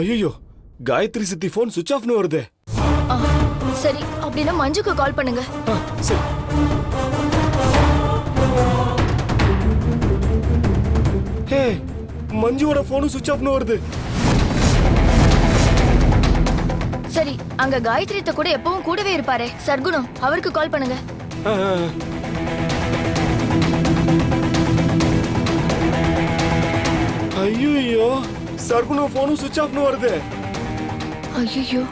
ஐயோ, காயத்ரி சித்தி போன் சுவிட்ச் ஆஃப்னு வருதே. ஆ, சரி அப்படின்னா மஞ்சுக்கு கால் பண்ணுங்க. சரி. ஹே, மஞ்சுவோட போனும் சுவிட்ச் ஆஃப்னு வருது. சரி, அங்க காயத்ரித்த கூட எப்பவும் கூடவே இருப்பாரே சர்க்குணம், அவருக்கு கால் பண்ணுங்க. ஐயோ, சர்க்குணம் போனும் சுவிட்ச் ஆஃப்னு வருது. ஐயோ,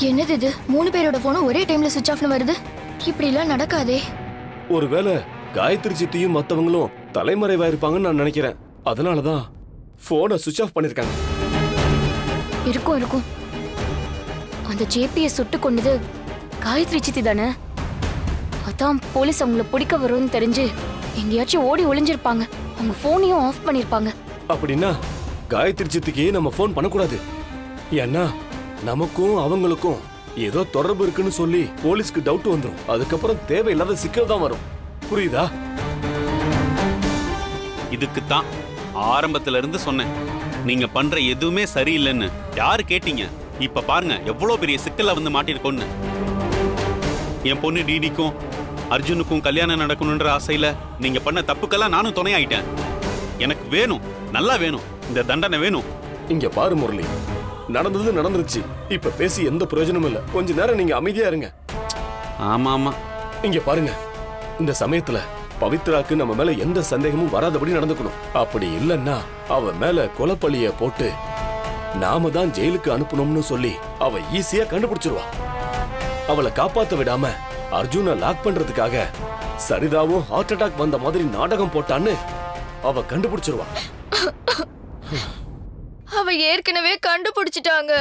என்னது இது? 3 பேரோட போனும் ஒரே டைம்ல சுவிட்ச் ஆஃப்னு வருது. இப்படி எல்லாம் நடக்காதே. ஒருவேளை காயத்ரி சித்தியும் மத்தவங்களும் தலைமறைவா இருப்பாங்கன்னு நான் நினைக்கிறேன். அதனாலதான் போனை சுவிட்ச் ஆஃப் பண்ணிருக்காங்க. இருக்கும். அந்த ஜேபியை சுட்டு கொண்டது காயத்ரி சித்தி தானே? அதான் போலீஸ் அவங்கள பிடிக்க வரும்னு தெரிஞ்சு எங்கேயாச்சும் ஓடி ஒளிஞ்சிருப்பாங்க. அவங்க போனையும் ஆஃப் பண்ணிருப்பாங்க. அப்படின்னா காயத்ரி சித்திக்கு நம்ம போன் பண்ணக்கூடாது. ஏன்னா நமக்கும் அவங்களுக்கும் ஏதோ தொடர்பு இருக்குன்னு சொல்லி போலீஸ்க்கு டவுட் வந்துடும். அதுக்கப்புறம் தேவையில்லாத சிக்கல் தான் வரும். புரியுதா? இதுக்குத்தான் ஆரம்பத்துல இருந்து சொன்னேன், நீங்க பண்ற எதுவுமே சரியில்லைன்னு. யாரு கேட்டீங்க? இப்ப பாருங்க எவ்வளவு பெரிய சிக்கல்ல வந்து மாட்டிருக்கோன்னு. என் பொண்ணு டிடிக்கும் அர்ஜுனுக்கும் கல்யாணம் நடக்கணும்ன்ற ஆசையில நீங்க பண்ண தப்புக்கெல்லாம் நானும் துணையாயிட்டேன். எனக்கு வேணும், நல்லா வேணும், இந்த தண்டனை வேணும். இங்க பாரு முரளி, நடந்தது நடந்துருச்சு. இப்ப பேசி எந்த பிரயோஜனமும் இல்ல. கொஞ்ச நேரம் நீங்க அமைதியா இருங்க. ஆமா. இங்க பாருங்க, இந்த சமயத்துல பவித்ராக்கு நம்ம மேல எந்த சந்தேகமும் வராதபடி நடந்துக்கணும். அப்படி இல்லன்னா அவ மேல கொலைப்பழிய போட்டு நாம தான் ஜெயிலுக்கு அனுப்பணும்னு சொல்லி அவ ஈஸியா கண்டுபிடிச்சிருவா. அவளை காப்பாத்த விடாம அர்ஜுனை லாக் பண்றதுக்காக சரிதாவும் ஹார்ட் அட்டாக் வந்த மாதிரி நாடகம் போட்டான்னு அவ கண்டுபிடிச்சிருவா. அவ ஏற்கனவே கண்டுபிடிச்சிட்டாங்க.